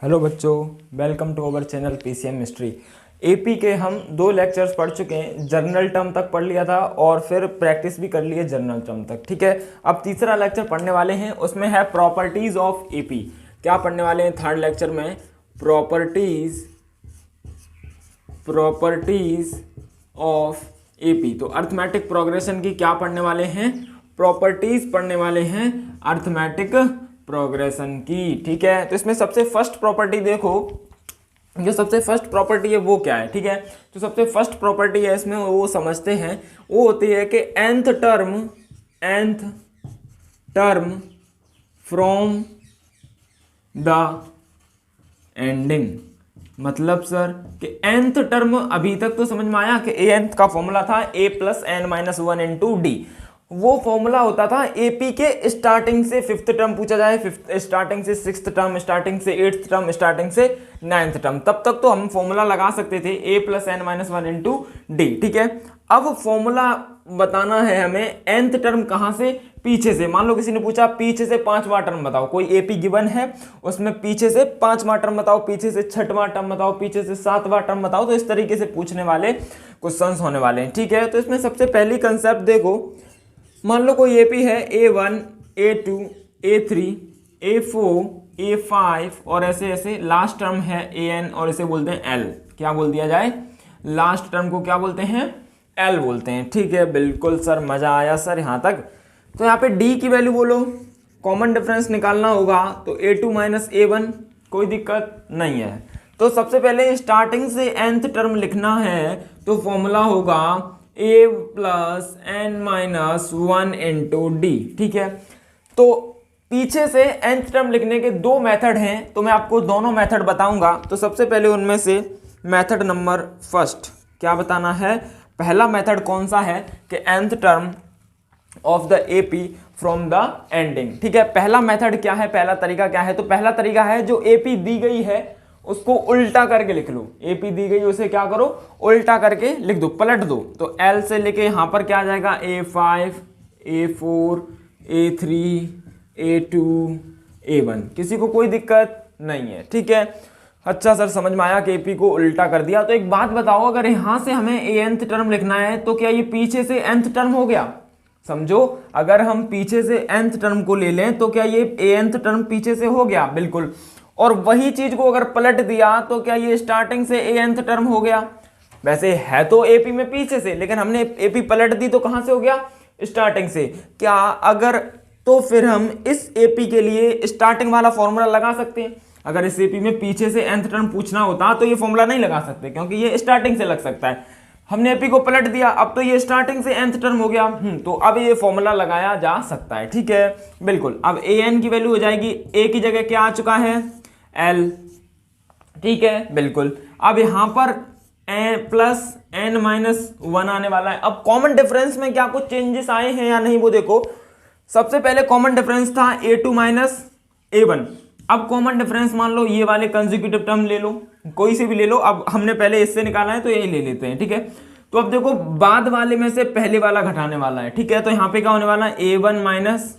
Hello बच्चों, welcome to our channel PCM mystery. AP के हम 2 लेक्चर्स पढ़ चुके हैं। जर्नल टर्म तक पढ़ लिया था और फिर प्रैक्टिस भी कर ली है जर्नल टर्म तक। ठीक है, अब तीसरा लेक्चर पढ़ने वाले हैं, उसमें है प्रॉपर्टीज ऑफ एपी। क्या पढ़ने वाले हैं थर्ड लेक्चर में? Properties of AP. तो अर्थमेटिक प्रोग्रेशन की क्या पढ़ने वाले हैं? प्रॉपर्टीज पढ़ने वाले हैं अर्थमेटिक प्रोग्रेशन की। ठीक है, तो इसमें सबसे फर्स्ट प्रॉपर्टी देखो, जो सबसे फर्स्ट प्रॉपर्टी है वो क्या है? ठीक है, तो सबसे फर्स्ट प्रॉपर्टी है इसमें, वो समझते हैं। वो होती है कि nth term from the ending. मतलब सर कि nth टर्म, अभी तक तो समझ में आया कि nth का फॉर्मूला था a plus n minus 1 into D. वो फॉर्मूला होता था एपी के स्टार्टिंग से 5th टर्म पूछा जाए, स्टार्टिंग से 6th टर्म, स्टार्टिंग से 8th टर्म, स्टार्टिंग से 9th टर्म, तब तक तो हम फॉर्मूला लगा सकते थे a plus n minus 1 into d. ठीक है, अब फॉर्मूला बताना है हमें nth टर्म कहां से? पीछे से। मान लो किसी ने पूछा पीछे से 5वां टर्म बताओ, कोई एपी गिवन है, उसमें पीछे से 5वां टर्म बताओ, पीछे से 6वां टर्म बताओ, पीछे से 7वां टर्म बताओ। तो इस तरीके से पूछने वाले क्वेश्चंस होने वाले हैं। ठीक है, तो इसमें सबसे पहली कंसेप्ट देखो, मान लो कोई एपी है A1, A2, A3, A4, A5 और ऐसे ऐसे, लास्ट टर्म है AN और इसे बोलते हैं L। क्या बोल दिया जाए? लास्ट टर्म को क्या बोलते हैं? L बोलते हैं। ठीक है, बिल्कुल सर, मजा आया सर यहाँ तक। तो यहाँ पे D की वैल्यू बोलो, कॉमन डिफरेंस निकालना होगा, तो A2 माइनस A1, कोई दिक्कत नहीं है। तो सबसे पहले स्टार्टिंग से nth टर्म लिखना है, तो फॉर्मूला होगा a plus n minus 1 into d. ठीक है, तो पीछे से nth टर्म लिखने के 2 मेथड हैं, तो मैं आपको दोनों मेथड बताऊंगा। तो सबसे पहले उनमें से मेथड नंबर फर्स्ट क्या बताना है? पहला मेथड कौन सा है कि nth term of the AP from the ending. ठीक है, पहला मेथड क्या है, पहला तरीका क्या है? तो पहला तरीका है, जो एपी दी गई है उसको उल्टा करके लिख लो। एपी दी गई उसे क्या करो? उल्टा करके लिख दो, पलट दो। तो L से लेके यहां पर क्या आ जाएगा? A5, A4, A3, A2, A1। किसी को कोई दिक्कत नहीं है? ठीक है, अच्छा सर, समझ में आया कि एपी को उल्टा कर दिया। तो एक बात बताओ, अगर यहां से हमें nth टर्म लिखना है तो क्या ये पीछे से nth टर्म हो गया? समझो, अगर हम पीछे से nth टर्म को ले लें तो क्या ये nth टर्म पीछे से हो गया? बिल्कुल। और वही चीज को अगर पलट दिया तो क्या ये स्टार्टिंग से nth टर्म हो गया? वैसे है तो एपी में पीछे से, लेकिन हमने एपी पलट दी तो कहां से हो गया? स्टार्टिंग से। क्या अगर, तो फिर हम इस एपी के लिए स्टार्टिंग वाला फॉर्मूला लगा सकते हैं। अगर इस एपी में पीछे से nth टर्म पूछना होता तो ये फॉर्मूला नहीं लगा सकते, क्योंकि ये स्टार्टिंग से लग सकता है। हमने एपी को पलट दिया, अब तो ये स्टार्टिंग से nth टर्म हो गया, तो अब ये फॉर्मूला लगाया जा सकता है। ठीक है, बिल्कुल। अब an की वैल्यू हो जाएगी, a की जगह क्या आ चुका है? L। ठीक है, बिल्कुल। अब यहां पर प्लस n माइनस 1 आने वाला है। अब कॉमन डिफरेंस में क्या कुछ चेंजेस आए हैं या नहीं, वो देखो। सबसे पहले कॉमन डिफरेंस था A2 माइनस A1। अब कॉमन डिफरेंस मान लो ये वाले कंसेक्यूटिव टर्म ले लो, कोई से भी ले लो। अब हमने पहले इससे निकाला है तो यही ले लेते हैं। ठीक है, तो अब देखो, बाद वाले में से पहले वाला घटाने वाला है। ठीक है, तो यहां पे क्या होने वाला है? A1 minus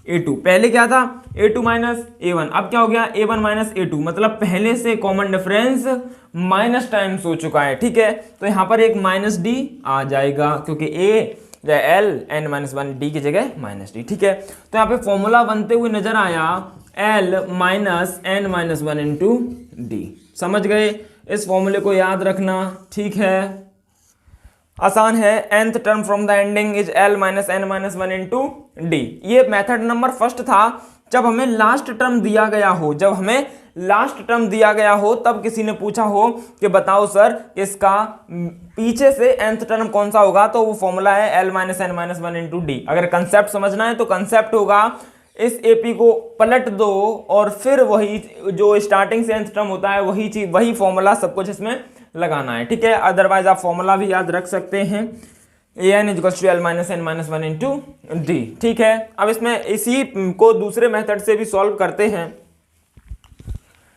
A2। पहले क्या था? A2 minus A1। अब क्या हो गया? A1 minus A2। मतलब पहले से कॉमन डिफरेंस माइनस टाइम्स हो चुका है। ठीक है, तो यहां पर एक माइनस डी आ जाएगा, क्योंकि A L n minus 1 D की जगह माइनस डी। ठीक है, तो यहाँ पे फॉर्मूला बनते हुए नजर आया L minus n minus 1 into D. समझ गए? इस फॉर्मूले को याद रखना। ठीक है, आसान है। nth term from the ending is L minus n minus 1 into D. ये मेथड नंबर फर्स्ट था, जब हमें लास्ट टर्म दिया गया हो। जब हमें लास्ट टर्म दिया गया हो तब किसी ने पूछा हो कि बताओ सर इसका पीछे से nth टर्म कौन सा होगा, तो वो फॉर्मूला है L minus n minus 1 into D. अगर कंसेप्ट समझना है तो कंसेप्ट होगा, इस एपी को पलट दो और फिर वही जो स्टार्टिंग से nth टर्म होता है वही चीज, वही फॉर्मूला सब कुछ इसमें लगाना है। ठीक है, अदरवाइज आप फॉर्मूला भी याद रख सकते हैं, an equals to L minus n minus 1 into d. ठीक है, अब इसमें इसी को दूसरे मेथड से भी सॉल्व करते हैं।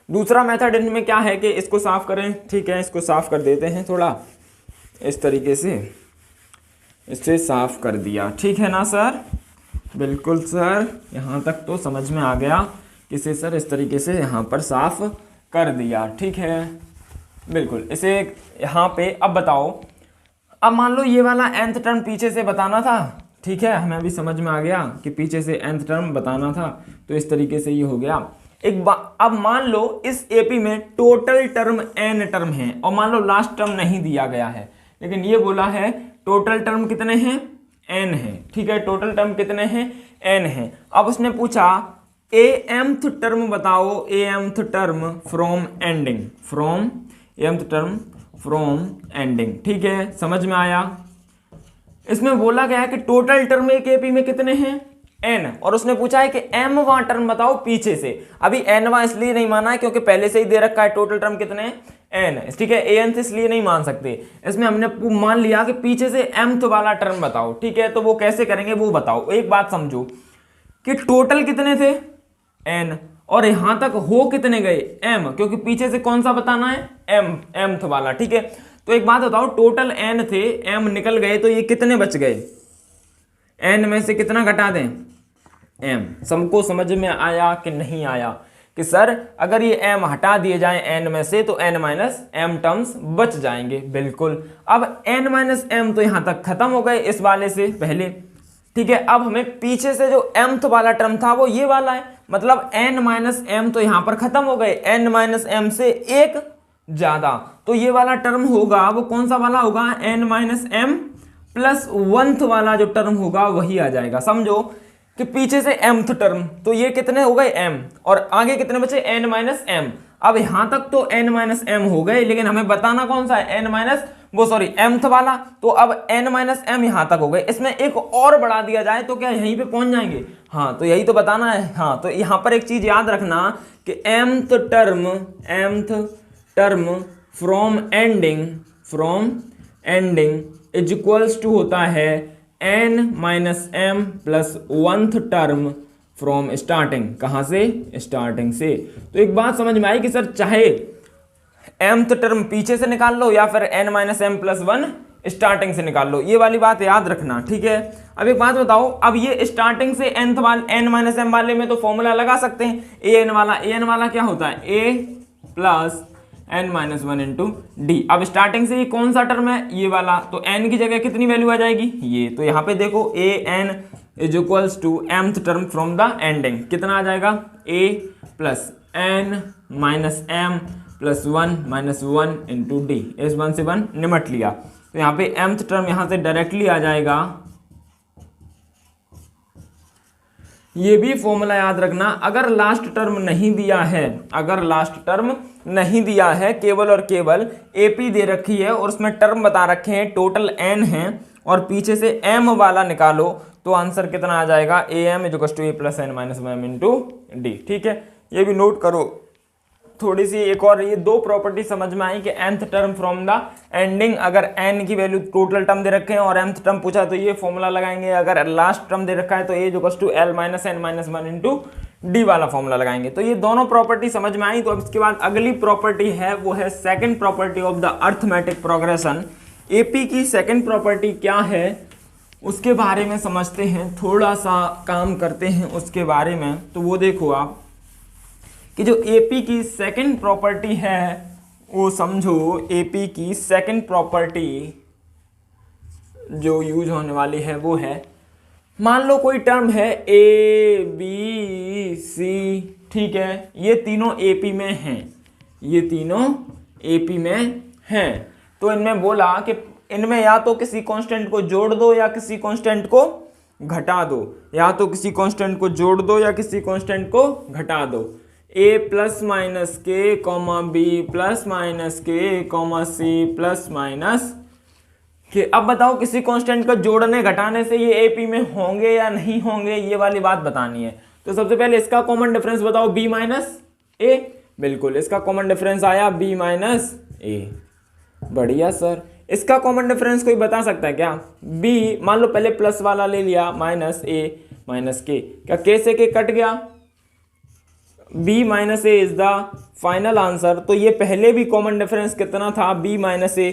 दूसरा मेथड इनमें क्या है कि इसको साफ करें। ठीक है, इसको साफ कर देते हैं, थोड़ा इस तरीके से इससे साफ कर दिया। ठीक है ना सर? बिल्कुल सर, यहाँ तक तो समझ में आ गया। इसे सर इस तरीके से यहाँ पर साफ कर दिया। ठीक है, बिल्कुल। इसे यहाँ पे अब बताओ, अब मान लो ये वाला nth टर्म पीछे से बताना था। ठीक है, हमें अभी समझ में आ गया कि पीछे से nth टर्म बताना था, तो इस तरीके से ये हो गया। अब मान लो इस एपी में टोटल टर्म n टर्म है और मान लो लास्ट टर्म नहीं दिया गया है, लेकिन ये बोला है टोटल टर्म कितने हैं, n है। ठीक है, टोटल टर्म कितने हैं, n है। अब उसने पूछा mth टर्म बताओ, mth term from ending, mth term from ending. ठीक है, समझ में आया। इसमें बोला गया है कि टोटल टर्म एक एपी में कितने हैं, n, और उसने पूछा है कि mवां टर्म बताओ पीछे से। अभी nवां इसलिए नहीं माना है क्योंकि पहले से ही दे रखा है टोटल टर्म कितने हैं, n। ठीक है, anth इसलिए नहीं मान सकते, इसमें हमने मान लिया कि पीछे से mth वाला टर्म बताओ। ठीक है, तो वो कैसे करेंगे वो बताओ। एक बात समझो कि टोटल कितने थे, n, और यहां तक हो कितने गए, m, क्योंकि पीछे से कौन सा बताना है, mth वाला। ठीक है, तो एक बात बताओ, टोटल n थे, m निकल गए, तो ये कितने बच गए, n में से कितना घटा दें, m। सबको समझ में आया कि नहीं आया कि सर अगर ये m हटा दिए जाए n में से तो n माइनस m टर्म्स बच जाएंगे। बिल्कुल। अब n माइनस m तो यहां तक खत्म हो गए इस वाले से पहले। ठीक है, अब हमें पीछे से जो mth वाला टर्म था वो ये वाला है, मतलब n माइनस m तो यहां पर खत्म हो गए, n माइनस m से एक ज्यादा, तो ये वाला टर्म होगा वो कौन सा वाला होगा, n minus m plus 1th वाला जो टर्म होगा वही आ जाएगा। समझो कि पीछे से mth टर्म, तो ये कितने हो गए m, और आगे कितने बचे, n माइनस m। अब यहां तक तो n माइनस m हो गए, लेकिन हमें बताना कौन सा है, n माइनस mth वाला। तो अब n माइनस m यहां तक हो गए, इसमें एक और बढ़ा दिया जाए तो क्या यहीं पे पहुंच जाएंगे, हाँ, तो यही तो बताना है। हाँ, तो यहां पर एक चीज याद रखना कि mth term from ending is equals to होता है n minus m plus 1th term from starting. कहां से, स्टार्टिंग से। तो एक बात समझ में आई कि सर चाहे mth टर्म पीछे से निकाल लो या फिर n minus m plus 1 starting से निकाल लो, ये वाली बात याद रखना। ठीक है, अब एक बात बताओ, अब ये स्टार्टिंग से n माइनस m वाले में तो फॉर्मूला लगा सकते हैं, an वाला क्या होता है, a plus n minus 1 into D. अब स्टार्टिंग से ये कौन सा टर्म है, ये वाला, तो n की जगह कितनी वैल्यू आ जाएगी, ये। तो यहाँ पे देखो a n is equals to mth term from the ending, कितना आ जाएगा, a plus n minus m plus 1 minus 1 into d. इस 1 से 1 निमट लिया, तो यहाँ पे mth टर्म यहाँ से डायरेक्टली आ जाएगा। ये भी फॉर्मूला याद रखना, अगर लास्ट टर्म नहीं दिया है, केवल और केवल एपी दे रखी है और उसमें टर्म बता रखे हैं टोटल n है और पीछे से m वाला निकालो, तो आंसर कितना आ जाएगा, am is equal to a plus n minus 1 into d. ठीक है, ये भी नोट करो। थोड़ी सी एक और ये दो प्रॉपर्टी समझ में आई कि nth term from the ending, अगर n की वैल्यू टोटल टर्म दे रखे हैं और mth टर्म पूछा तो ये फॉर्मूला लगाएंगे, अगर लास्ट टर्म दे रखा है तो a equal to l minus n minus 1 into d वाला फॉर्मूला लगाएंगे। तो ये दोनों प्रॉपर्टी समझ में आई। तो अब इसके बाद अगली प्रॉपर्टी है वो है second property of the arithmetic progression. AP की सेकंड प्रॉपर्टी क्या है उसके बारे में समझते हैं, थोड़ा सा काम करते हैं उसके बारे में। तो वो देखो आप कि जो एपी की सेकंड प्रॉपर्टी है वो समझो, एपी की सेकंड प्रॉपर्टी जो यूज होने वाली है वो है, मान लो कोई टर्म है ए बी सी, ठीक है, ये तीनों एपी में हैं, तो इनमें बोला कि इनमें या तो किसी कांस्टेंट को जोड़ दो या किसी कांस्टेंट को घटा दो, घटा दो। ए प्लस माइनस के कॉमा बी प्लस माइनस के कॉमा सी प्लस माइनस के। अब बताओ किसी कांस्टेंट को जोड़ने घटाने से ये एपी में होंगे या नहीं होंगे, ये वाली बात बतानी है। तो सबसे पहले इसका कॉमन डिफरेंस बताओ, बी माइनस ए। बिल्कुल, इसका कॉमन डिफरेंस आया बी माइनस ए। बढ़िया सर, इसका कॉमन डिफरेंस कोई बता सकता है क्या, बी, मान लो पहले प्लस वाला ले लिया, माइनस ए माइनस के, क्या के से के कट गया, b minus A is the final answer. तो ये पहले भी कॉमन डिफरेंस कितना था, b माइनस ए,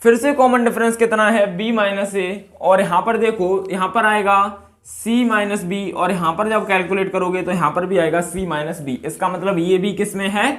फिर से कॉमन डिफरेंस कितना है, b माइनस ए, और यहाँ पर देखो यहाँ पर आएगा c माइनस बी, और यहाँ पर जब कैलकुलेट करोगे तो यहाँ पर भी आएगा c माइनस बी। इसका मतलब ये भी किस में है,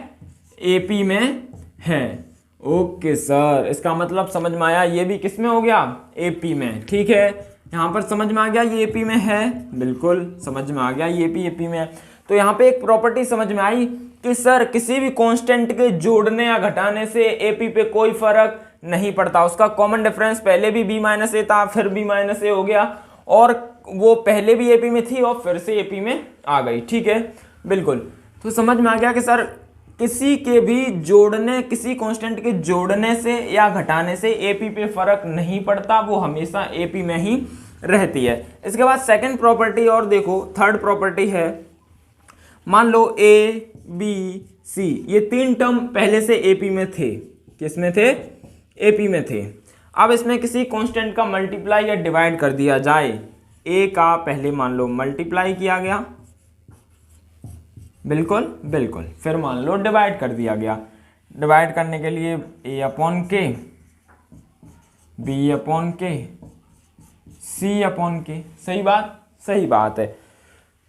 एपी में है। ओके सर, इसका मतलब समझ में आया, ये भी किस में हो गया, एपी में। ठीक है, यहाँ पर समझ में आ गया ये एपी में है, बिल्कुल समझ में आ गया ये भी एपी में है। तो यहाँ पे एक प्रॉपर्टी समझ में आई कि सर किसी भी कांस्टेंट के जोड़ने या घटाने से एपी पे कोई फर्क नहीं पड़ता। उसका कॉमन डिफरेंस पहले भी b माइनस ए था, फिर b माइनस ए हो गया, और वो पहले भी एपी में थी और फिर से एपी में आ गई। ठीक है, बिल्कुल। तो समझ में आ गया कि सर किसी के भी जोड़ने, किसी कांस्टेंट के जोड़ने से या घटाने से एपी पे फर्क नहीं पड़ता, वो हमेशा एपी में ही रहती है। इसके बाद सेकंड प्रॉपर्टी और देखो, थर्ड प्रॉपर्टी है, मान लो ए बी सी, ये तीन टर्म पहले से एपी में थे। किस में थे, एपी में थे। अब इसमें किसी कांस्टेंट का मल्टीप्लाई या डिवाइड कर दिया जाए, ए का पहले मान लो मल्टीप्लाई किया गया, बिल्कुल बिल्कुल, फिर मान लो डिवाइड कर दिया गया। डिवाइड करने के लिए ए अपॉन के, बी अपॉन के, सी अपॉन के। सही बात, सही बात है।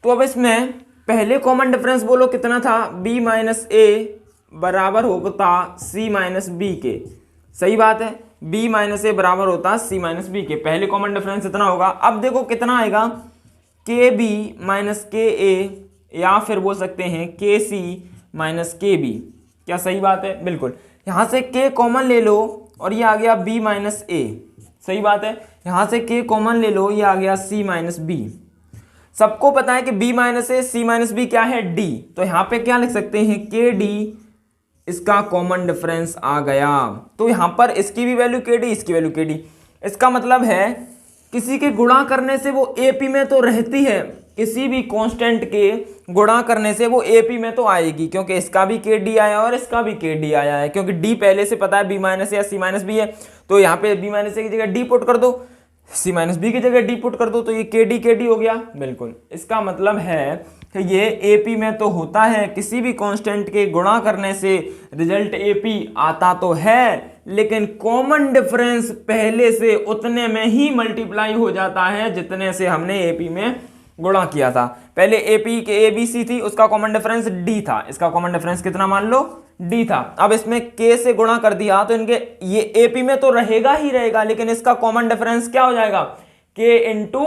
तो अब इसमें पहले कॉमन डिफरेंस बोलो कितना था, b माइनस ए बराबर होता c माइनस बी के। सही बात है, b माइनस ए बराबर होता c माइनस बी के, पहले कॉमन डिफरेंस इतना होगा। अब देखो कितना आएगा, के बी माइनस के ए, या फिर बोल सकते हैं के सी माइनस के बी। क्या सही बात है, बिल्कुल। यहाँ से k कॉमन ले लो और ये आ गया b माइनस ए। सही बात है, यहाँ से k कॉमन ले लो, ये आ गया c माइनस बी। सबको पता है कि b माइनस ए, c माइनस बी क्या है, d। तो यहाँ पे क्या लिख सकते हैं, के डी, इसका कॉमन डिफरेंस आ गया। तो यहाँ पर इसकी भी वैल्यू के डी, इसकी वैल्यू के डी। इसका मतलब है किसी के गुणा करने से वो एपी में तो रहती है, किसी भी कांस्टेंट के गुणा करने से वो एपी में तो आएगी, क्योंकि इसका भी के डी आया और इसका भी के डी आया है, क्योंकि डी पहले से पता है बी माइनस या सी माइनस बी है। तो यहाँ पे बी माइनस ए की जगह डी पुट कर दो, सी माइनस बी की जगह डी पुट कर दो, तो ये के डी हो गया। बिल्कुल, इसका मतलब है कि ये एपी में तो होता है, किसी भी कांस्टेंट के गुणा करने से रिजल्ट एपी आता तो है, लेकिन कॉमन डिफरेंस पहले से उतने में ही मल्टीप्लाई हो जाता है जितने से हमने एपी में गुणा किया था। पहले एपी के एबीसी थी, उसका कॉमन डिफरेंस डी था, इसका कॉमन डिफरेंस कितना मान लो, डी था। अब इसमें के से गुणा कर दिया तो इनके ये एपी में तो रहेगा ही रहेगा, लेकिन इसका कॉमन डिफरेंस क्या हो जाएगा, के इंटू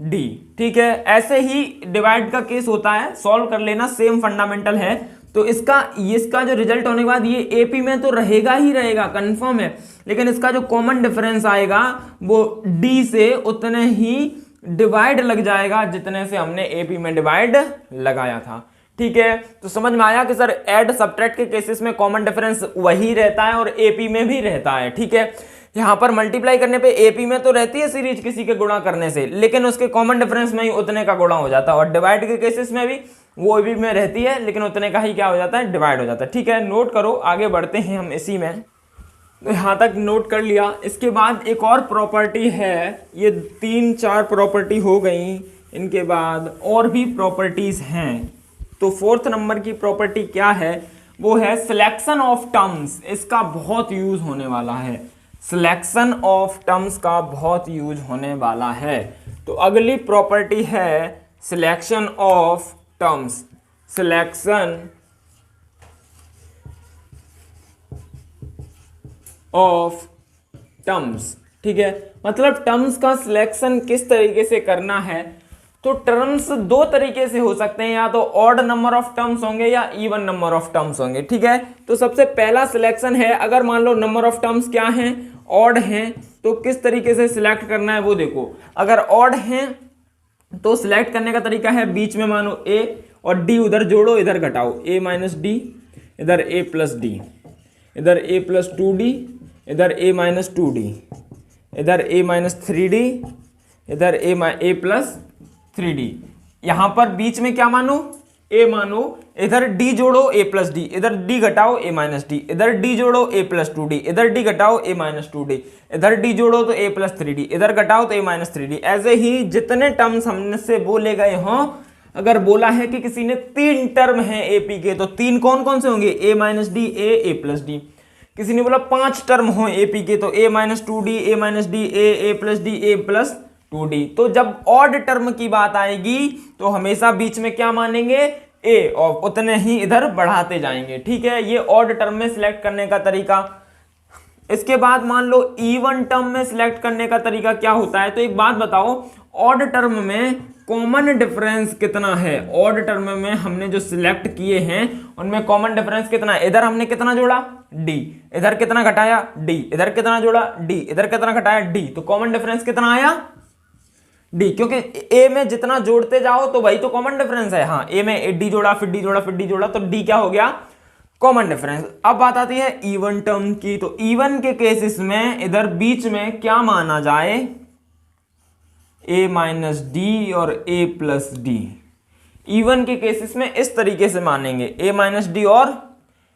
डी। ठीक है, ऐसे ही डिवाइड का केस होता है, सॉल्व कर लेना, सेम फंडामेंटल है। तो इसका जो रिजल्ट होने के बाद ये एपी में तो रहेगा ही रहेगा, कंफर्म है, लेकिन इसका जो कॉमन डिफरेंस आएगा वो डी से उतने ही डिवाइड लग जाएगा जितने से हमने एपी में डिवाइड लगाया था। ठीक है, तो समझ में आया कि सर ऐड सब्ट्रैक्ट के केसेस में कॉमन डिफरेंस वही रहता है और एपी में भी रहता है। ठीक है, यहाँ पर मल्टीप्लाई करने पे एपी में तो रहती है सीरीज किसी के गुणा करने से, लेकिन उसके कॉमन डिफरेंस में ही उतने का गुणा हो जाता है, और डिवाइड के केसेस में भी वो एपी में रहती है, लेकिन उतने का ही क्या हो जाता है, डिवाइड हो जाता है। ठीक है, नोट करो, आगे बढ़ते हैं हम इसी में। तो यहाँ तक नोट कर लिया। इसके बाद एक और प्रॉपर्टी है, ये 3-4 प्रॉपर्टी हो गई, इनके बाद और भी प्रॉपर्टीज हैं। तो फोर्थ नंबर की प्रॉपर्टी क्या है, वो है सिलेक्शन ऑफ टर्म्स। इसका बहुत यूज होने वाला है, सिलेक्शन ऑफ टर्म्स का बहुत यूज होने वाला है। तो अगली प्रॉपर्टी है selection of terms, selection of terms. ठीक है, मतलब टर्म्स का सिलेक्शन किस तरीके से करना है। तो टर्म्स दो तरीके से हो सकते हैं, या तो ऑड नंबर ऑफ टर्म्स होंगे या इवन नंबर ऑफ टर्म्स होंगे। ठीक है, तो सबसे पहला सिलेक्शन है, अगर मान लो नंबर ऑफ टर्म्स क्या हैं, ऑड हैं, तो किस तरीके से सिलेक्ट करना है वो देखो। अगर ऑड हैं तो सिलेक्ट करने का तरीका है, बीच में मानो ए और डी उधर जोड़ो, इधर घटाओ, ए माइनस डी, इधर ए प्लस डी, इधर ए प्लस 2d, इधर ए माइनस 2d, इधर ए माइनस 3d, इधर ए प्लस 3d। यहां पर बीच में क्या मानो, ए मानो, इधर d जोड़ो ए प्लस डी, इधर d घटाओ ए माइनस डी, इधर d जोड़ो ए प्लस 2d, इधर d घटाओ ए माइनस 2d, इधर d जोड़ो तो ए प्लस 3d, इधर घटाओ तो ए माइनस 3d। ऐसे ही जितने टर्म्स हमसे बोले गए हों, अगर बोला है कि किसी ने 3 टर्म हैं एपी के, तो 3 कौन कौन से होंगे, ए माइनस डी, ए प्लस डी। किसी ने बोला 5 टर्म हो एपी के, तो ए माइनस 2d, ए माइनस डी, ए प्लस डी, ए प्लस 2d। तो जब ऑड टर्म की बात आएगी तो हमेशा बीच में क्या मानेंगे, ए और उतने ही इधर बढ़ाते जाएंगे। ठीक है, ये ऑड टर्म में सिलेक्ट करने का तरीका। इसके बाद मान लो इवन टर्म में सिलेक्ट करने का तरीका क्या होता है। तो एक बात बताओ, ऑड टर्म में कॉमन डिफरेंस कितना है? ऑड टर्म में हमने जो सिलेक्ट किए हैं उनमें कॉमन डिफरेंस कितना है? इधर हमने कितना जोड़ा? डी। इधर कितना घटाया? डी। इधर कितना जोड़ा? डी। इधर कितना घटाया? डी। तो कॉमन डिफरेंस कितना आया? डी। क्योंकि ए में जितना जोड़ते जाओ तो वही तो कॉमन डिफरेंस है। हाँ, ए में डी जोड़ा, फिर डी जोड़ा, फिर डी जोड़ा, तो डी क्या हो गया? Common difference. अब बात आती है इवन टर्म की। तो इवन के केसेस में इधर बीच में क्या माना जाए? ए माइनस डी और ए प्लस डी। इवन के केसेस में इस तरीके से मानेंगे, ए माइनस डी और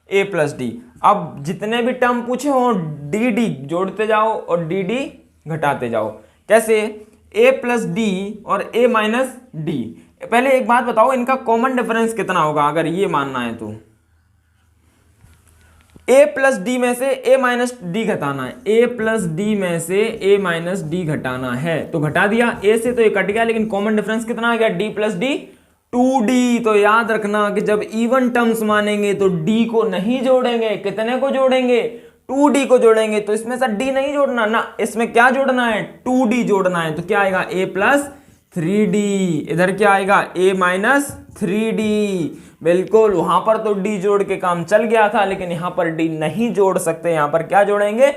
ए प्लस डी। अब जितने भी टर्म पूछे हो डी डी जोड़ते जाओ और डी डी घटाते जाओ। कैसे? ए प्लस डी और ए माइनस डी। पहले एक बात बताओ, इनका कॉमन डिफरेंस कितना होगा अगर ये मानना है तो? ए प्लस डी में से ए माइनस डी घटाना है। ए प्लस डी में से ए माइनस डी घटाना है, तो घटा दिया। ए से तो ये कट गया, लेकिन कॉमन डिफरेंस कितना आ गया? D plus D, 2d। तो याद रखना कि जब इवन टर्म्स मानेंगे तो d को नहीं जोड़ेंगे। कितने को जोड़ेंगे? 2d को जोड़ेंगे। तो इसमें से d नहीं जोड़ना ना, इसमें क्या जोड़ना है? 2d जोड़ना है। तो क्या आएगा? a plus 3d। इधर क्या आएगा? a minus 3d। बिल्कुल, वहां पर तो d जोड़ के काम चल गया था, लेकिन यहां पर d नहीं जोड़ सकते। यहां पर क्या जोड़ेंगे?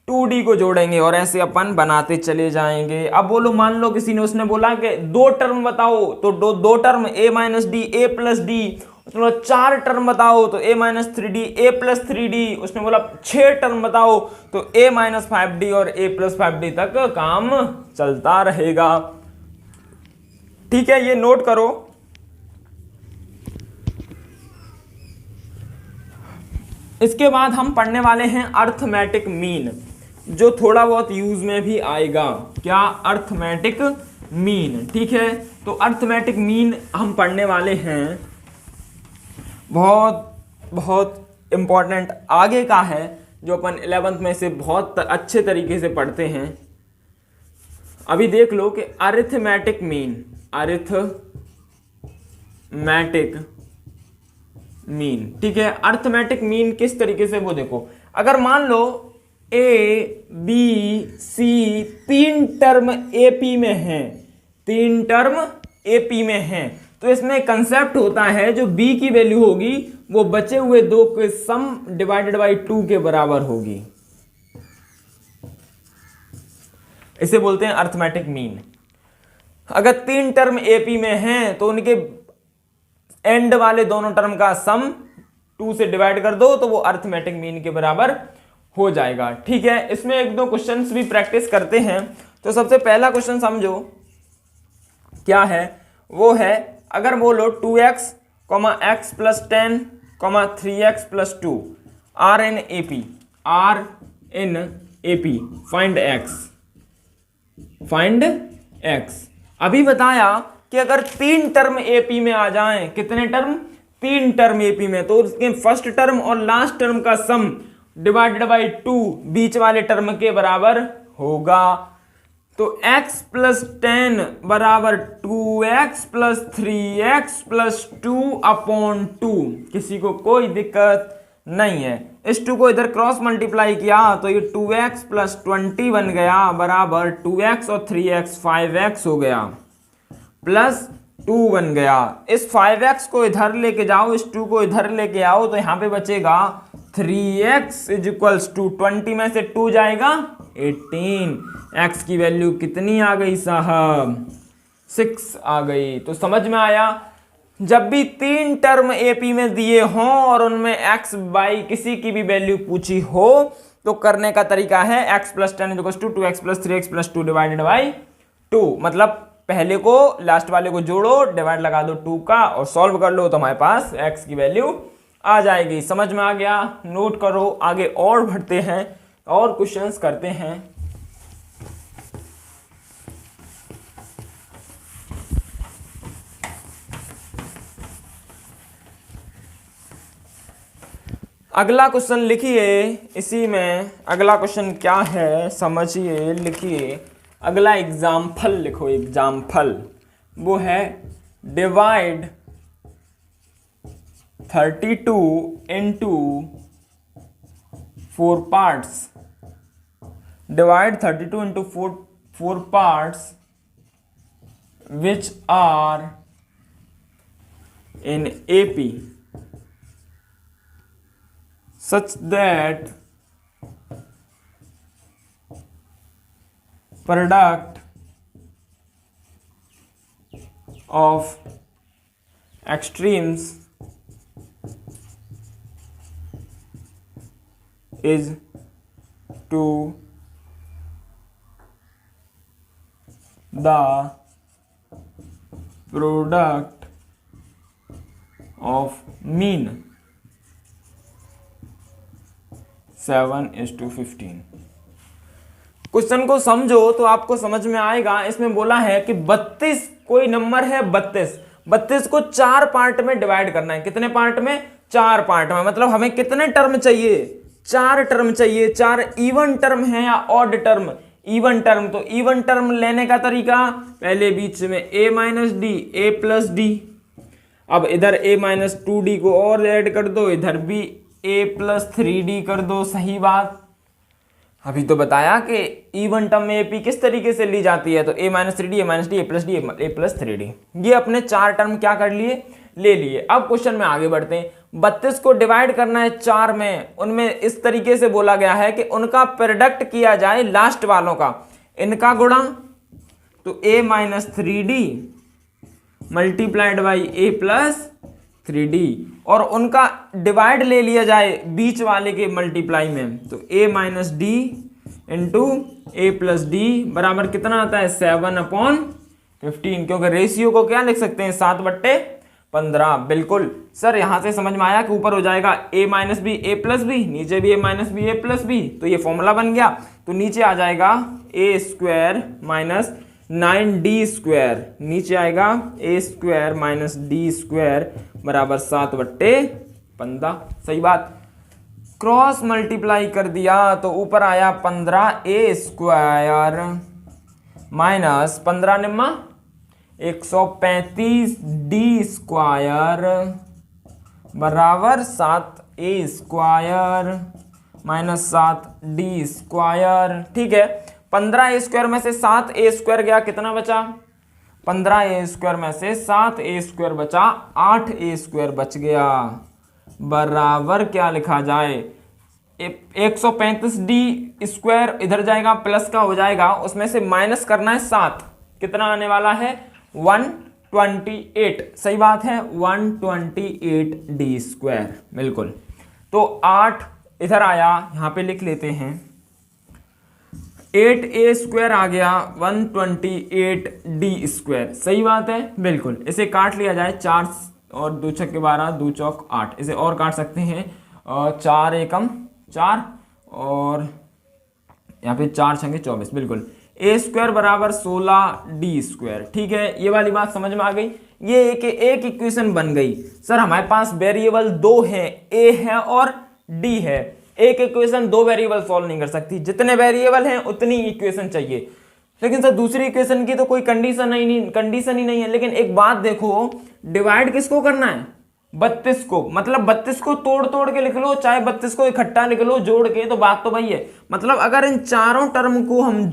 2d को जोड़ेंगे और ऐसे अपन बनाते चले जाएंगे। अब बोलो, मान लो किसी ने उसने बोला कि दो टर्म बताओ, तो दो term a minus D, A plus D. उसने बोला 4 टर्म बताओ, तो a minus 3d, a plus 3d। उसने बोला 6 टर्म बताओ, तो a माइनस 5d और a प्लस 5d तक काम चलता रहेगा। ठीक है, ये नोट करो। इसके बाद हम पढ़ने वाले हैं अर्थमेटिक मीन, जो थोड़ा बहुत यूज में भी आएगा। क्या? Arithmetic mean. ठीक है, तो अर्थमेटिक मीन हम पढ़ने वाले हैं, बहुत बहुत इंपॉर्टेंट आगे का है, जो अपन 11th में से बहुत अच्छे तरीके से पढ़ते हैं। अभी देख लो कि अरिथमेटिक मीन, अरिथमेटिक मीन। ठीक है, अर्थमेटिक मीन किस तरीके से, वो देखो। अगर मान लो A B C 3 term AP में हैं, 3 टर्म एपी में हैं, तो इसमें कंसेप्ट होता है जो बी की वैल्यू होगी वो बचे हुए 2 के सम डिवाइडेड बाई 2 के बराबर होगी। इसे बोलते हैं अर्थमेटिक मीन। अगर 3 टर्म एपी में हैं तो उनके एंड वाले दोनों टर्म का सम 2 से डिवाइड कर दो, तो वो अर्थमेटिक मीन के बराबर हो जाएगा। ठीक है, इसमें 1-2 क्वेश्चंस भी प्रैक्टिस करते हैं। तो सबसे पहला क्वेश्चन समझो क्या है। वो है, अगर बोलो 2x, x plus 10, 3x plus 2 are in AP, find x। अभी बताया कि अगर 3 टर्म एपी में आ जाएं, कितने टर्म? 3 टर्म एपी में, तो उसके फर्स्ट टर्म और लास्ट टर्म का सम डिवाइडेड बाई 2 बीच वाले टर्म के बराबर होगा। तो x प्लस 10 बराबर 2x plus 3x plus 2 upon 2। किसी को कोई दिक्कत नहीं है। इस 2 को इधर क्रॉस मल्टीप्लाई किया तो ये 2x प्लस 20 बन गया, बराबर 2x और 3x 5x हो गया, प्लस 2 बन गया। इस 5x को इधर लेके जाओ, इस 2 को इधर लेके आओ, तो यहां पे बचेगा 3x इज इक्वल्स टू 20 में से 2 जाएगा 18। x की वैल्यू कितनी आ गई साहब? 6 आ गई। तो समझ में आया, जब भी 3 टर्म एपी में दिए हों और उनमें x बाई किसी की भी वैल्यू पूछी हो तो करने का तरीका है x plus 10 is to 2x plus 3x plus 2 divided by 2। मतलब पहले को लास्ट वाले को जोड़ो, डिवाइड लगा दो 2 का और सॉल्व कर लो, तो हमारे पास x की वैल्यू आ जाएगी। समझ में आ गया? नोट करो। आगे और बढ़ते हैं और क्वेश्चंस करते हैं। अगला क्वेश्चन लिखिए। इसी में अगला क्वेश्चन क्या है समझिए, लिखिए। अगला एग्जाम्पल लिखो, एग्जाम्पल वो है divide 32 into 4 parts. Divide 32 into 4 parts which are in AP such that product of extremes is to the product of mean 7:15। Question को समझो तो आपको समझ में आएगा। इसमें बोला है कि 32 कोई नंबर है, 32 को 4 पार्ट में डिवाइड करना है। कितने पार्ट में? 4 पार्ट में। मतलब हमें कितने टर्म चाहिए? 4 टर्म चाहिए। 4 इवन टर्म है या ऑड टर्म? Even term. तो इवन टर्म लेने का तरीका, पहले बीच में a minus D, a plus D. अब इधर a माइनस 2d को और ऐड कर दो, इधर भी a प्लस 3d कर दो। सही बात। अभी तो बताया कि इवन टर्म में AP किस तरीके से ली जाती है। तो a minus 3d, a minus D, a plus D, a plus 3d। ये अपने 4 टर्म क्या कर लिए? ले लिए। अब क्वेश्चन में आगे बढ़ते हैं। 32 को डिवाइड करना है 4 में। उनमें इस तरीके से बोला गया है कि उनका प्रोडक्ट किया जाए लास्ट वालों का, इनका गुणा। तो a minus 3d multiplied by a plus 3d, और उनका डिवाइड ले लिया जाए बीच वाले के मल्टीप्लाई में। तो a minus D into a plus D बराबर कितना आता है? 7/15। क्योंकि रेशियो को क्या लिख सकते हैं? 7/15। बिल्कुल सर, यहां से समझ में आया कि ऊपर हो जाएगा a minus B a plus B, नीचे भी a minus B a plus B. तो ये फॉर्मूला बन गया। तो नीचे आ जाएगा a square minus 9d square, नीचे आएगा a square minus d square बराबर 7/15। सही बात। क्रॉस मल्टीप्लाई कर दिया तो ऊपर आया 15a स्क्वायर माइनस 15 निम्मा 135d स्क्वायर बराबर 7a square minus 7d square. ठीक है। 15a स्क्वायर में से 7a स्क्वायर गया, कितना बचा? 15a स्क्वायर में से 7a स्क्वायर बचा, 8a स्क्वायर बच गया। बराबर क्या लिखा जाए? 135d स्क्वायर इधर जाएगा, प्लस का हो जाएगा, उसमें से माइनस करना है 7। कितना आने वाला है? 128। सही बात है, 128d स्क्वायर। बिल्कुल। तो 8 इधर आया, यहां पे लिख लेते हैं। 8a स्क्वायर आ गया, 128d स्क्वायर। सही बात है। बिल्कुल। इसे काट लिया जाए, 4 और 2 छक्के 12, 2 चौक 8। इसे और काट सकते हैं, 4 एकम 4 और यहाँ पे 4 छंगे 24। बिल्कुल। a स्क्वायर बराबर 16d स्क्वायर। ठीक है, ये वाली बात समझ में आ गई। ये एक इक्वेशन बन गई। सर हमारे पास वेरिएबल 2 हैं, a है और d है। एक इक्वेशन 2 वेरिएबल सॉल्व नहीं कर सकती। जितने वेरिएबल हैं उतनी इक्वेशन चाहिए। लेकिन सर दूसरी इक्वेशन की तो कोई कंडीशन ही नहीं है। लेकिन एक बात देखो, डिवाइड किसको करना है? 32 को। मतलब 32 को तोड़ के लिख लो, चाहे 32 को इकट्ठा लिख लो जोड़ के, तो बात तो वही है। मतलब अगर इन चारों टर्म को हम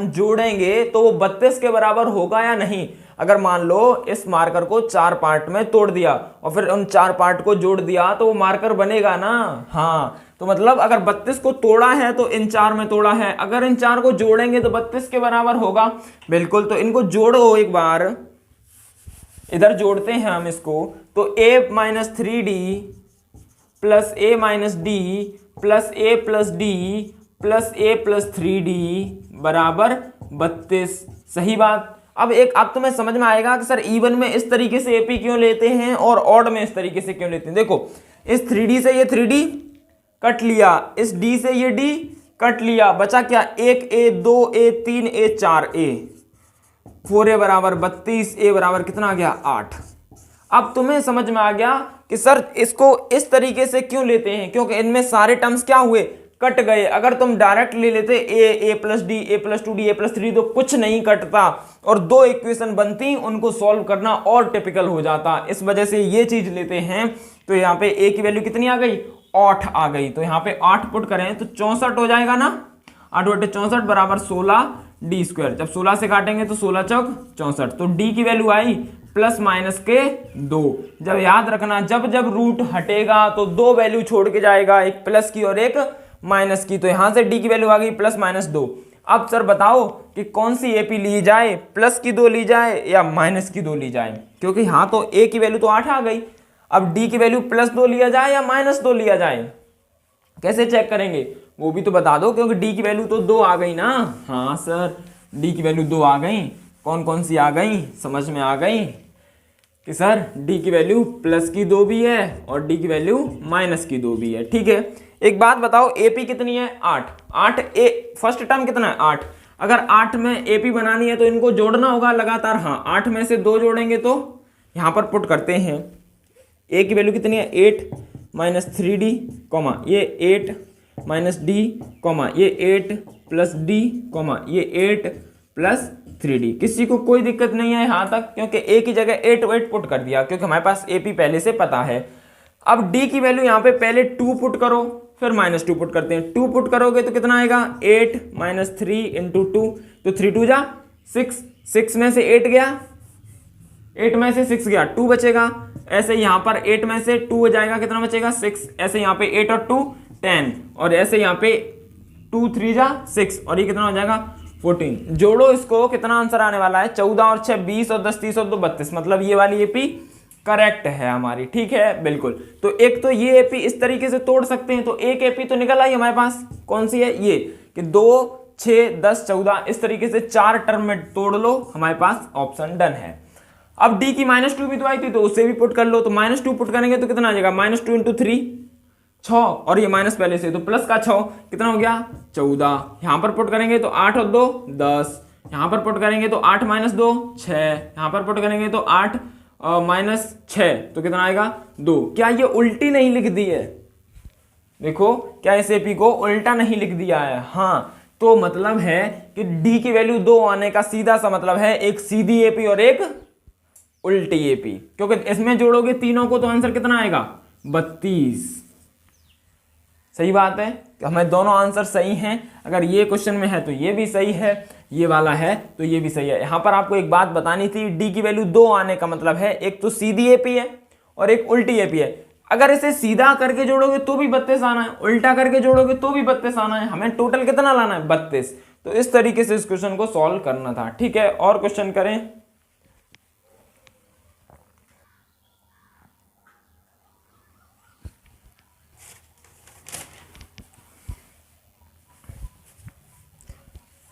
जोड़ेंगे, तो वो 32 के बराबर होगा या नहीं? अगर मान लो इस मार्कर को 4 पार्ट में तोड़ दिया और फिर उन 4 पार्ट को जोड़ दिया, तो वो मार्कर बनेगा ना? हाँ। तो मतलब अगर 32 को तोड़ा है तो इन 4 में तोड़ा है, अगर इन 4 को जोड़ेंगे तो 32 के बराबर होगा। बिल्कुल। तो इनको जोड़ो एक बार, इधर जोड़ते हैं हम इसको। तो a minus 3d plus a minus D plus a plus D plus a plus 3d बराबर 32। सही बात। अब तुम्हें समझ में आएगा कि सर इवन में इस तरीके से AP क्यों लेते हैं और ऑड में इस तरीके से क्यों लेते हैं। देखो, इस 3d से ये 3d कट लिया, इस d से ये d कट लिया, बचा क्या? 1a 2a 3a 4a, 4a बराबर 32, a बराबर कितना आ गया? 8। अब तुम्हें समझ में आ गया कि सर इसको इस तरीके से क्यों लेते हैं, क्योंकि इनमें सारे टर्म्स क्या हुए? कट गए। अगर तुम डायरेक्ट ले लेते ए प्लस डी, ए प्लस 2d, ए प्लस 3 तो कुछ नहीं कटता और दो इक्वेशन बनती, उनको सॉल्व करना और टिपिकल हो जाता। इस वजह से ये चीज लेते हैं। तो यहाँ पे ए की वैल्यू कितनी आ गई, 8 आ गई। तो यहाँ पे 8 पुट करें तो 64 हो जाएगा ना, 8 बटे 64 बराबर 16 डी स्क्वायर। जब 16 से काटेंगे तो 16 चौक 64। तो डी की वैल्यू आई प्लस माइनस के 2। जब याद रखना, जब जब रूट हटेगा तो दो वैल्यू छोड़ के जाएगा, एक प्लस की और एक माइनस की। तो यहां से डी की वैल्यू आ गई प्लस माइनस 2। अब सर बताओ कि कौन सी एपी ली जाए, प्लस की 2 ली जाए या माइनस की 2 ली जाए, क्योंकि यहाँ तो ए की वैल्यू तो 8 आ गई। अब डी की वैल्यू प्लस 2 लिया जाए या माइनस 2 लिया जाए, कैसे चेक करेंगे वो भी तो बता दो, क्योंकि डी की वैल्यू तो 2 आ गई ना। हाँ सर, डी की वैल्यू 2 आ गई। कौन कौन सी आ गई, समझ में आ गई कि सर डी की वैल्यू प्लस की 2 भी है और डी की वैल्यू माइनस की 2 भी है। ठीक है, एक बात बताओ, एपी कितनी है, 8 ए फर्स्ट टर्म कितना है 8। अगर 8 में एपी बनानी है तो इनको जोड़ना होगा लगातार। हाँ, 8 में से 2 जोड़ेंगे तो यहाँ पर पुट करते हैं। ए की वैल्यू कितनी है 8 माइनस 3d, ये 8 माइनस डी, ये 8 प्लस डी, ये 8 प्लस 3d। किसी को कोई दिक्कत नहीं है यहाँ तक, क्योंकि ए की जगह 8 पुट कर दिया, क्योंकि हमारे पास एपी पहले से पता है। अब डी की वैल्यू यहाँ पे पहले 2 पुट करो, फिर माइनस 2 पुट करते हैं। 2 पुट करोगे तो कितना आएगा 8 माइनस 3 इंटू 2, तो 3 2 जा 6, 6 में से 8 गया, 8 में से 6 गया, 2 बचेगा। ऐसे यहाँ पर 8 में से 2 हो जाएगा, कितना बचेगा 6। ऐसे यहाँ पे 8 और 2 10, और ऐसे यहाँ पे 2 3 जा 6, और ये कितना हो जाएगा 14। जोड़ो इसको, कितना आंसर आने वाला है 14 और 6 20 और 10 30 और 2 32। मतलब ये वाली एपी करेक्ट है हमारी। ठीक है, बिल्कुल। तो एक तो ये एपी इस तरीके से तोड़ सकते हैं, तो एक एपी तो निकल आई हमारे पास। कौन सी है ये, कि 2 6 10 14 इस तरीके से 4 टर्म में तोड़ लो, हमारे पास ऑप्शन डन है। अब डी की -2 भी तो आई थी, तो उससे भी पुट कर लो। तो -2 पुट करेंगे तो कितना आ जाएगा -2 इंटू 3 6, और ये माइनस पहले से, तो प्लस का 6 कितना हो गया 14। यहां पर पुट करेंगे तो 8 और 2 10, यहां पर पुट करेंगे तो 8 माइनस 2 6, यहां पर पुट करेंगे तो 8 माइनस 6, तो कितना आएगा 2। क्या ये उल्टी नहीं लिख दी है, देखो क्या इस एपी को उल्टा नहीं लिख दिया है। हाँ, तो मतलब है कि डी की वैल्यू 2 आने का सीधा सा मतलब है एक सीधी एपी और एक उल्टी एपी, क्योंकि इसमें जोड़ोगे तीनों को तो आंसर कितना आएगा 32। सही बात है, हमें दोनों आंसर सही हैं। अगर ये क्वेश्चन में है तो ये भी सही है, ये वाला है तो ये भी सही है। यहां पर आपको एक बात बतानी थी, डी की वैल्यू 2 आने का मतलब है एक तो सीधी एपी है और एक उल्टी एपी है। अगर इसे सीधा करके जोड़ोगे तो भी 32 आना है, उल्टा करके जोड़ोगे तो भी 32 आना है। हमें टोटल कितना लाना है 32। तो इस तरीके से इस क्वेश्चन को सॉल्व करना था। ठीक है, और क्वेश्चन करें।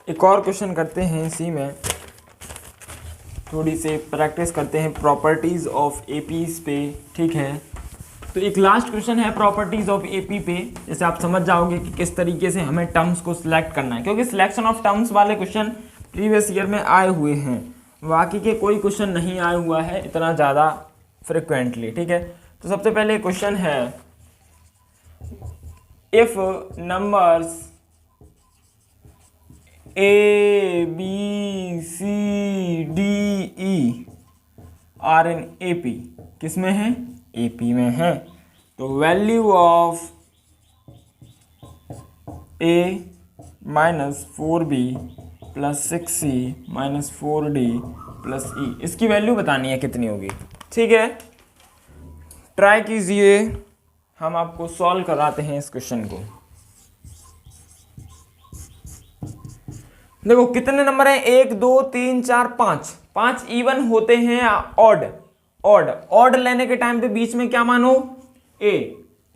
एक और क्वेश्चन करते हैं, इसी में थोड़ी से प्रैक्टिस करते हैं प्रॉपर्टीज ऑफ एपीज पे। ठीक है, तो एक लास्ट क्वेश्चन है प्रॉपर्टीज ऑफ एपी पे, जैसे आप समझ जाओगे कि किस तरीके से हमें टर्म्स को सिलेक्ट करना है, क्योंकि सिलेक्शन ऑफ टर्म्स वाले क्वेश्चन प्रीवियस ईयर में आए हुए हैं, बाकी के कोई क्वेश्चन नहीं आया हुआ है इतना ज़्यादा फ्रिक्वेंटली। ठीक है, तो सबसे पहले क्वेश्चन है, if numbers A B C D E are in AP, किस में है AP में है, तो value of A minus 4B plus 6C minus 4D plus E, इसकी वैल्यू बतानी है कितनी होगी। ठीक है, ट्राई कीजिए, हम आपको सॉल्व कराते हैं इस क्वेश्चन को। देखो कितने नंबर हैं 1 2 3 4 5, 5 इवन होते हैं ऑड। ऑड लेने के टाइम पे बीच में क्या मानो a,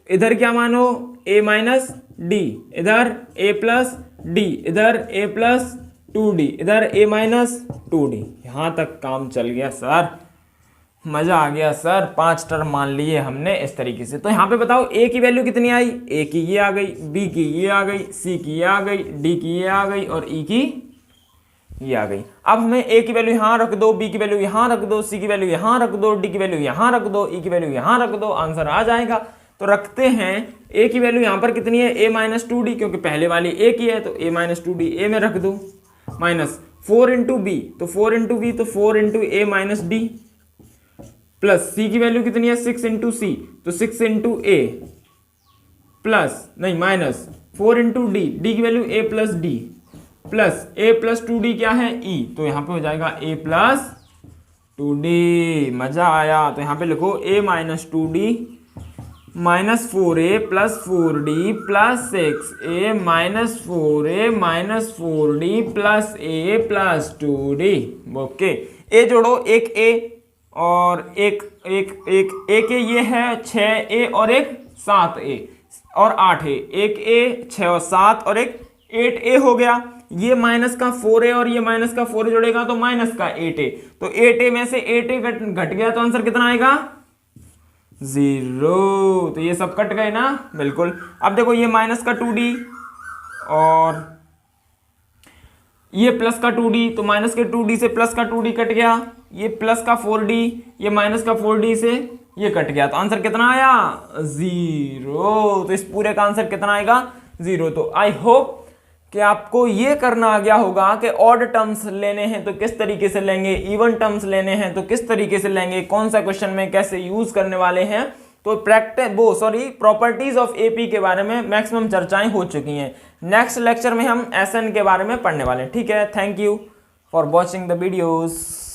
इधर क्या मानो a माइनस डी, इधर a प्लस डी, इधर a प्लस 2d, इधर a माइनस 2d। यहां तक काम चल गया सर, मजा आ गया सर। 5 टर्म मान लिए हमने इस तरीके से। तो यहाँ पे बताओ a की वैल्यू कितनी आई, a की ये आ गई, b की ये आ गई, c की ये आ गई, d की ये आ गई और e की ये आ गई। अब हमें a की वैल्यू यहाँ रख दो, b की वैल्यू यहाँ रख दो, c की वैल्यू यहाँ रख दो, d की वैल्यू यहाँ रख दो, e की वैल्यू यहाँ रख दो, आंसर आ जाएगा। तो रखते हैं ए की वैल्यू यहाँ पर कितनी है, a माइनस टू डी, क्योंकि पहले वाली a की है तो a minus two D A में रख दो, माइनस 4 इंटू बी, तो 4 इंटू बी तो 4 इंटू ए माइनस डी, प्लस c की वैल्यू कितनी है 6 इंटू सी, तो 6 इंटू ए, प्लस नहीं माइनस 4 इंटू डी, डी की value a plus D, plus a plus two D क्या है e, तो यहाँ पे हो जाएगा a प्लस टू डी। मजा आया, तो यहाँ पे लिखो a minus two D minus 4a plus 4d plus 6a minus 4a minus 4d plus a plus 2d। Okay, a जोड़ो, एक a और एक एक a ये है 6a और एक 7a और 8a, एक a 6 और 7 और एक 8a हो गया। ये माइनस का 4a और ये माइनस का 4a जोड़ेगा तो माइनस का 8a, तो 8a में से 8a घट गया तो आंसर कितना आएगा 0। तो ये सब कट गए ना, बिल्कुल। अब देखो ये माइनस का 2d और ये प्लस का 2d, तो माइनस के 2d से प्लस का 2d कट गया, ये प्लस का 4d, ये माइनस का 4d से ये कट गया, तो आंसर कितना आया 0। तो इस पूरे का आंसर कितना आएगा 0। तो आई होप कि आपको ये करना आ गया होगा कि ऑड टर्म्स लेने हैं तो किस तरीके से लेंगे, इवन टर्म्स लेने हैं तो किस तरीके से लेंगे, कौन सा क्वेश्चन में कैसे यूज करने वाले हैं। तो प्रॉपर्टीज ऑफ एपी के बारे में मैक्सिमम चर्चाएं हो चुकी हैं। नेक्स्ट लेक्चर में हम एसएन के बारे में पढ़ने वाले हैं। ठीक है, thank you for watching the videos.